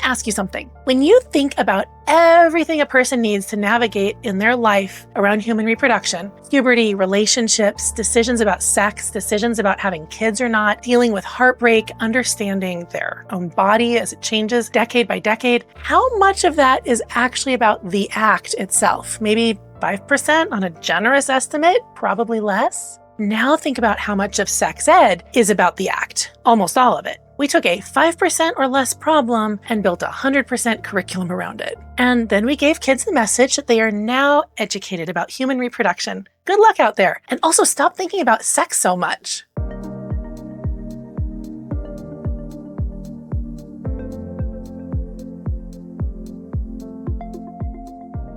ask you something. When you think about everything a person needs to navigate in their life around human reproduction, puberty, relationships, decisions about sex, decisions about having kids or not, dealing with heartbreak, understanding their own body as it changes decade by decade, how much of that is actually about the act itself? Maybe 5% on a generous estimate, probably less. Now think about how much of sex ed is about the act, almost all of it. We took a 5% or less problem and built a 100% curriculum around it. And then we gave kids the message that they are now educated about human reproduction. Good luck out there. And also stop thinking about sex so much.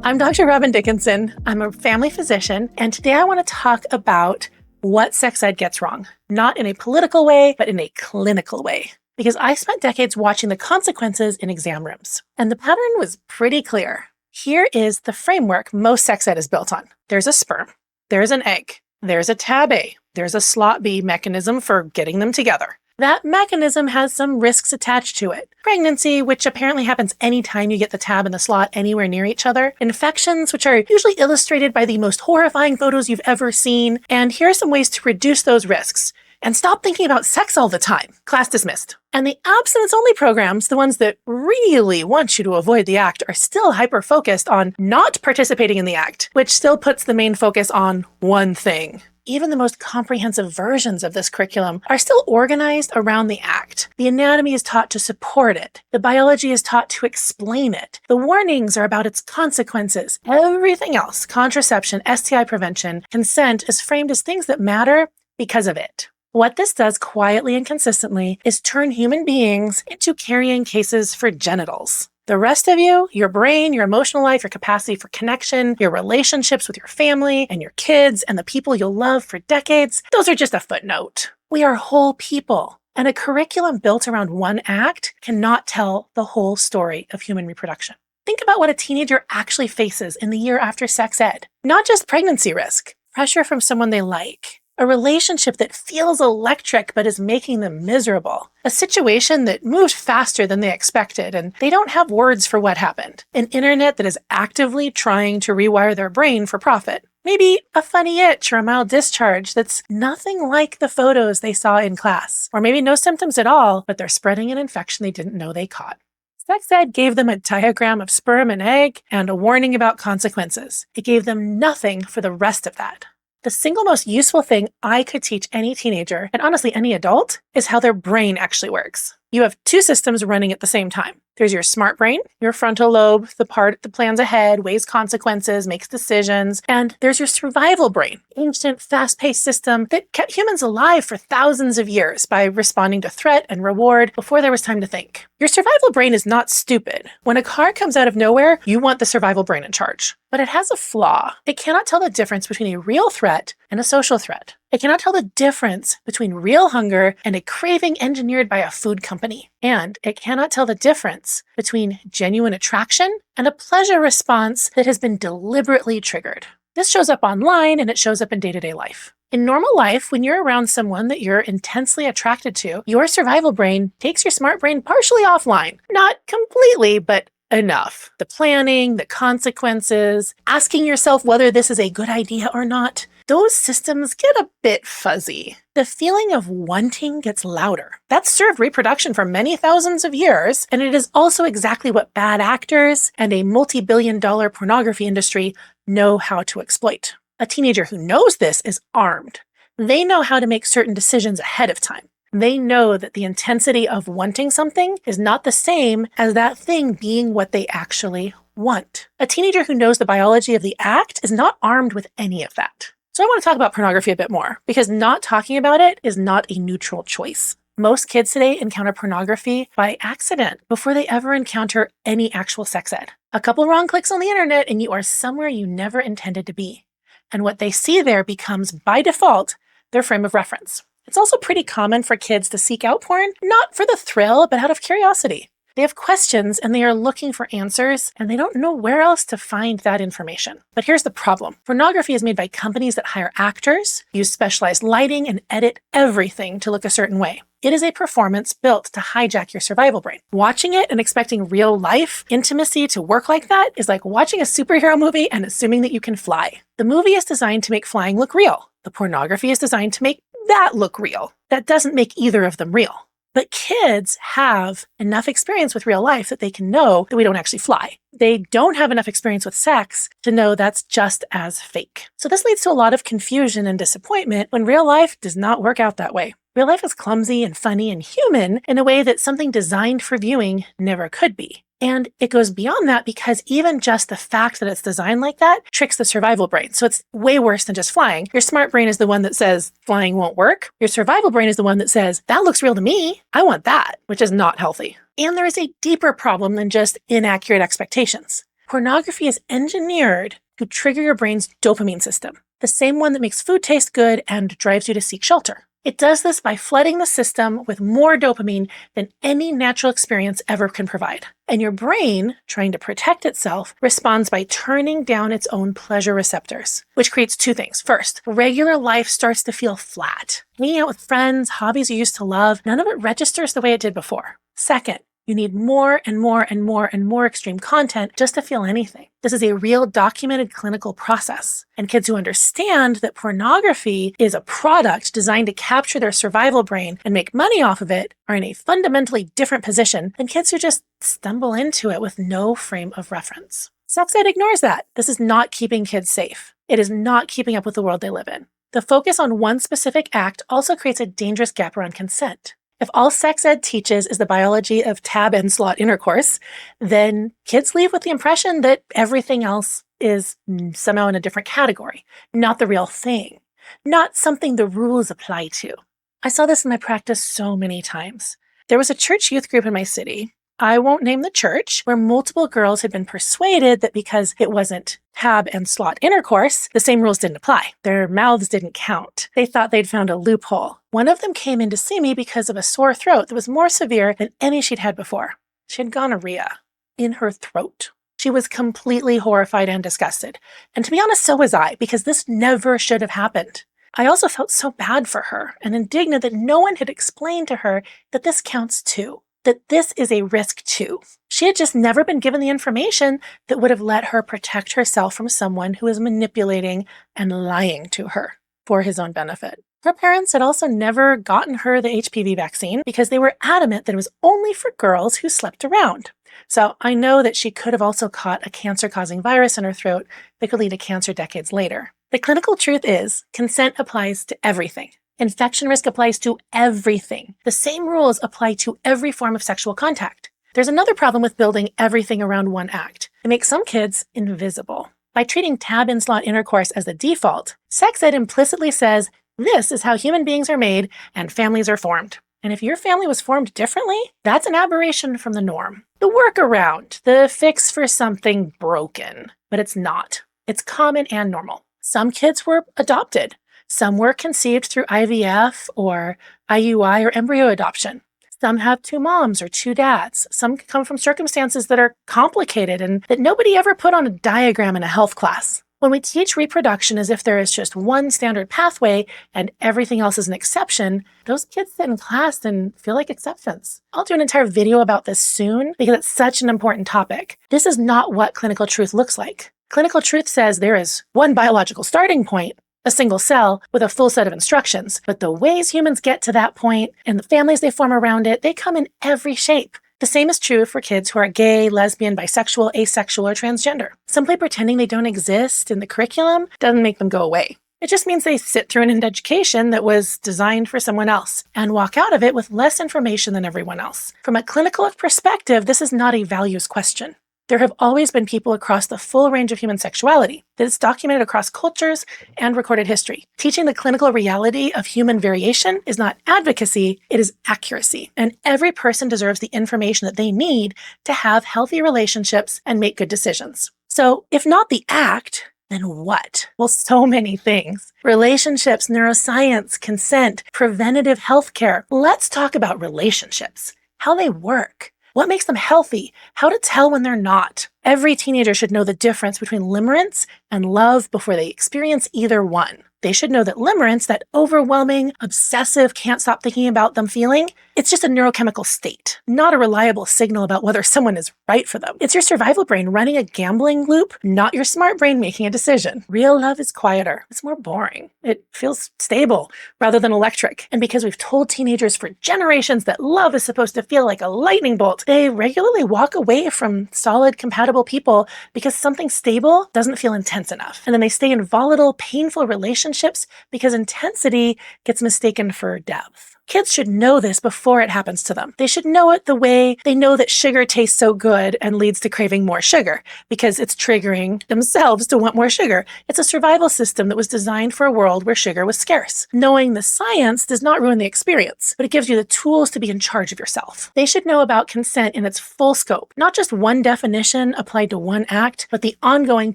I'm Dr. Robin Dickinson. I'm a family physician, and today I want to talk about what sex ed gets wrong, not in a political way, but in a clinical way. Because I spent decades watching the consequences in exam rooms, and the pattern was pretty clear. Here is the framework most sex ed is built on. There's a sperm, there's an egg, there's a tab A, there's a slot B mechanism for getting them together. That mechanism has some risks attached to it. Pregnancy, which apparently happens anytime you get the tab and the slot anywhere near each other. Infections, which are usually illustrated by the most horrifying photos you've ever seen. And here are some ways to reduce those risks. And stop thinking about sex all the time. Class dismissed. And the abstinence-only programs, the ones that really want you to avoid the act, are still hyper-focused on not participating in the act, which still puts the main focus on one thing. Even the most comprehensive versions of this curriculum are still organized around the act. The anatomy is taught to support it. The biology is taught to explain it. The warnings are about its consequences. Everything else, contraception, STI prevention, consent, is framed as things that matter because of it. What this does quietly and consistently is turn human beings into carrying cases for genitals. The rest of you, your brain, your emotional life, your capacity for connection, your relationships with your family and your kids and the people you'll love for decades, those are just a footnote. We are whole people, and a curriculum built around one act cannot tell the whole story of human reproduction. Think about what a teenager actually faces in the year after sex ed. Not just pregnancy risk, pressure from someone they like, a relationship that feels electric but is making them miserable. A situation that moved faster than they expected and they don't have words for what happened. An internet that is actively trying to rewire their brain for profit. Maybe a funny itch or a mild discharge that's nothing like the photos they saw in class. Or maybe no symptoms at all, but they're spreading an infection they didn't know they caught. Sex ed gave them a diagram of sperm and egg and a warning about consequences. It gave them nothing for the rest of that. The single most useful thing I could teach any teenager, and honestly any adult, is how their brain actually works. You have two systems running at the same time. There's your smart brain, your frontal lobe, the part that plans ahead, weighs consequences, makes decisions. And there's your survival brain, ancient, fast-paced system that kept humans alive for thousands of years by responding to threat and reward before there was time to think. Your survival brain is not stupid. When a car comes out of nowhere, you want the survival brain in charge. But it has a flaw. It cannot tell the difference between a real threat and a social threat. It cannot tell the difference between real hunger and a craving engineered by a food company. And it cannot tell the difference between genuine attraction and a pleasure response that has been deliberately triggered. This shows up online and it shows up in day-to-day life. In normal life, when you're around someone that you're intensely attracted to, your survival brain takes your smart brain partially offline. Not completely, but enough. The planning, the consequences, asking yourself whether this is a good idea or not, those systems get a bit fuzzy. The feeling of wanting gets louder. That's served reproduction for many thousands of years, and it is also exactly what bad actors and a multi-billion-dollar pornography industry know how to exploit. A teenager who knows this is armed. They know how to make certain decisions ahead of time. They know that the intensity of wanting something is not the same as that thing being what they actually want. A teenager who knows the biology of the act is not armed with any of that. So I want to talk about pornography a bit more, because not talking about it is not a neutral choice. Most kids today encounter pornography by accident before they ever encounter any actual sex ed. A couple wrong clicks on the internet and you are somewhere you never intended to be. And what they see there becomes, by default, their frame of reference. It's also pretty common for kids to seek out porn, not for the thrill, but out of curiosity. They have questions and they are looking for answers, and they don't know where else to find that information. But here's the problem. Pornography is made by companies that hire actors, use specialized lighting, and edit everything to look a certain way. It is a performance built to hijack your survival brain. Watching it and expecting real life intimacy to work like that is like watching a superhero movie and assuming that you can fly. The movie is designed to make flying look real. The pornography is designed to make that look real. That doesn't make either of them real. But kids have enough experience with real life that they can know that we don't actually fly. They don't have enough experience with sex to know that's just as fake. So this leads to a lot of confusion and disappointment when real life does not work out that way. Real life is clumsy and funny and human in a way that something designed for viewing never could be. And it goes beyond that because even just the fact that it's designed like that tricks the survival brain. So it's way worse than just flying. Your smart brain is the one that says flying won't work. Your survival brain is the one that says, that looks real to me. I want that, which is not healthy. And there is a deeper problem than just inaccurate expectations. Pornography is engineered to trigger your brain's dopamine system, the same one that makes food taste good and drives you to seek shelter. It does this by flooding the system with more dopamine than any natural experience ever can provide. And your brain, trying to protect itself, responds by turning down its own pleasure receptors, which creates two things. First, regular life starts to feel flat. Hanging out with friends, hobbies you used to love, none of it registers the way it did before. Second, you need more and more and more and more extreme content just to feel anything. This is a real documented clinical process. And kids who understand that pornography is a product designed to capture their survival brain and make money off of it are in a fundamentally different position than kids who just stumble into it with no frame of reference. Sex ed ignores that. This is not keeping kids safe. It is not keeping up with the world they live in. The focus on one specific act also creates a dangerous gap around consent. If all sex ed teaches is the biology of tab and slot intercourse, then kids leave with the impression that everything else is somehow in a different category, not the real thing, not something the rules apply to. I saw this in my practice so many times. There was a church youth group in my city, I won't name the church, where multiple girls had been persuaded that because it wasn't tab and slot intercourse, the same rules didn't apply. Their mouths didn't count. They thought they'd found a loophole. One of them came in to see me because of a sore throat that was more severe than any she'd had before. She had gonorrhea in her throat. She was completely horrified and disgusted. And to be honest, so was I, because this never should have happened. I also felt so bad for her and indignant that no one had explained to her that this counts too, that this is a risk too. She had just never been given the information that would have let her protect herself from someone who was manipulating and lying to her for his own benefit. Her parents had also never gotten her the HPV vaccine because they were adamant that it was only for girls who slept around. So I know that she could have also caught a cancer-causing virus in her throat that could lead to cancer decades later. The clinical truth is consent applies to everything. Infection risk applies to everything. The same rules apply to every form of sexual contact. There's another problem with building everything around one act. It makes some kids invisible. By treating tab and slot intercourse as the default, sex ed implicitly says, this is how human beings are made and families are formed. And if your family was formed differently, that's an aberration from the norm. The workaround, the fix for something broken, but it's not. It's common and normal. Some kids were adopted. Some were conceived through IVF or IUI or embryo adoption. Some have two moms or two dads. Some come from circumstances that are complicated and that nobody ever put on a diagram in a health class. When we teach reproduction as if there is just one standard pathway and everything else is an exception, those kids sit in class and feel like exceptions. I'll do an entire video about this soon because it's such an important topic. This is not what clinical truth looks like. Clinical truth says there is one biological starting point, a single cell with a full set of instructions. But the ways humans get to that point and the families they form around it, they come in every shape. The same is true for kids who are gay, lesbian, bisexual, asexual, or transgender. Simply pretending they don't exist in the curriculum doesn't make them go away. It just means they sit through an education that was designed for someone else and walk out of it with less information than everyone else. From a clinical perspective, this is not a values question. There have always been people across the full range of human sexuality that is documented across cultures and recorded history. Teaching the clinical reality of human variation is not advocacy, it is accuracy. And every person deserves the information that they need to have healthy relationships and make good decisions. So if not the act, then what? Well, so many things. Relationships, neuroscience, consent, preventative healthcare. Let's talk about relationships, how they work. what makes them healthy, how to tell when they're not. Every teenager should know the difference between limerence and love before they experience either one. They should know that limerence, that overwhelming, obsessive, can't stop thinking about them feeling, it's just a neurochemical state, not a reliable signal about whether someone is right for them. It's your survival brain running a gambling loop, not your smart brain making a decision. Real love is quieter. It's more boring. It feels stable rather than electric. And because we've told teenagers for generations that love is supposed to feel like a lightning bolt, they regularly walk away from solid, compatible people because something stable doesn't feel intense enough. And then they stay in volatile, painful relationships because intensity gets mistaken for depth. Kids should know this before it happens to them. They should know it the way they know that sugar tastes so good and leads to craving more sugar, because it's triggering themselves to want more sugar. It's a survival system that was designed for a world where sugar was scarce. Knowing the science does not ruin the experience, but it gives you the tools to be in charge of yourself. They should know about consent in its full scope, not just one definition applied to one act, but the ongoing,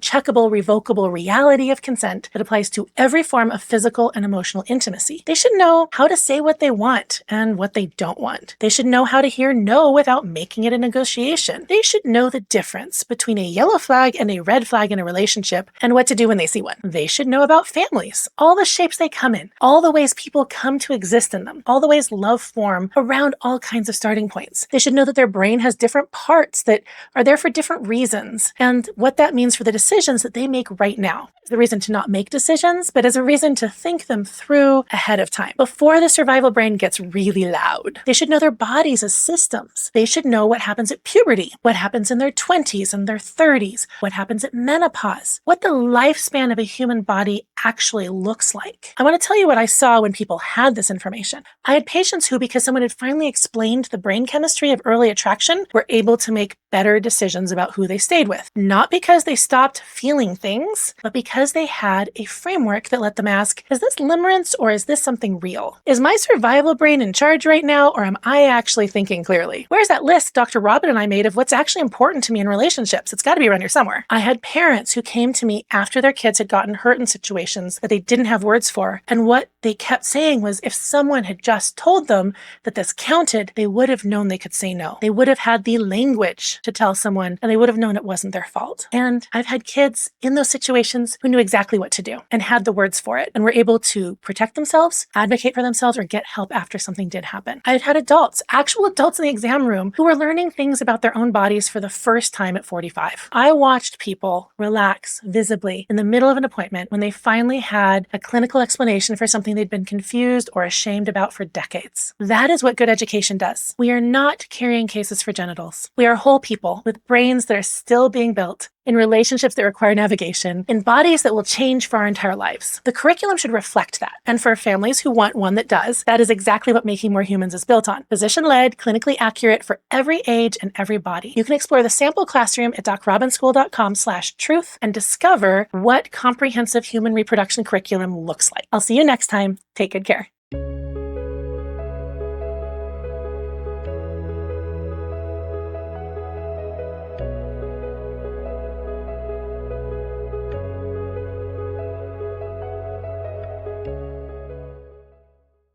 checkable, revocable reality of consent that applies to every form of physical and emotional intimacy. They should know how to say what they want and what they don't want. They should know how to hear no without making it a negotiation. They should know the difference between a yellow flag and a red flag in a relationship and what to do when they see one. They should know about families, all the shapes they come in, all the ways people come to exist in them, all the ways love form around all kinds of starting points. They should know that their brain has different parts that are there for different reasons and what that means for the decisions that they make right now. The reason to not make decisions, but as a reason to think them through ahead of time, before the survival brain gets really loud. They should know their bodies as systems. They should know what happens at puberty, what happens in their 20s and their 30s, what happens at menopause, what the lifespan of a human body actually looks like. I want to tell you what I saw when people had this information. I had patients who, because someone had finally explained the brain chemistry of early attraction, were able to make better decisions about who they stayed with. Not because they stopped feeling things, but because they had a framework that let them ask, is this limerence or is this something real? Is my survival brain in charge right now, or am I actually thinking clearly? Where's that list Dr. Robin and I made of what's actually important to me in relationships? It's got to be around here somewhere. I had parents who came to me after their kids had gotten hurt in situations that they didn't have words for, and what they kept saying was, if someone had just told them that this counted, they would have known they could say no. They would have had the language to tell someone, and they would have known it wasn't their fault. And I've had kids in those situations who knew exactly what to do and had the words for it and were able to protect themselves, advocate for themselves, or get help after something did happen. I've had adults, actual adults in the exam room, who were learning things about their own bodies for the first time at 45. I watched people relax visibly in the middle of an appointment when they finally had a clinical explanation for something they'd been confused or ashamed about for decades. That is what good education does. We are not carrying cases for genitals. We are whole people with brains that are still being built, in relationships that require navigation, in bodies that will change for our entire lives. The curriculum should reflect that. And for families who want one that does, that is exactly what Making More Humans is built on. Physician-led, clinically accurate for every age and every body. You can explore the sample classroom at drrobinschool.com/truth and discover what comprehensive human reproduction curriculum looks like. I'll see you next time. Take good care.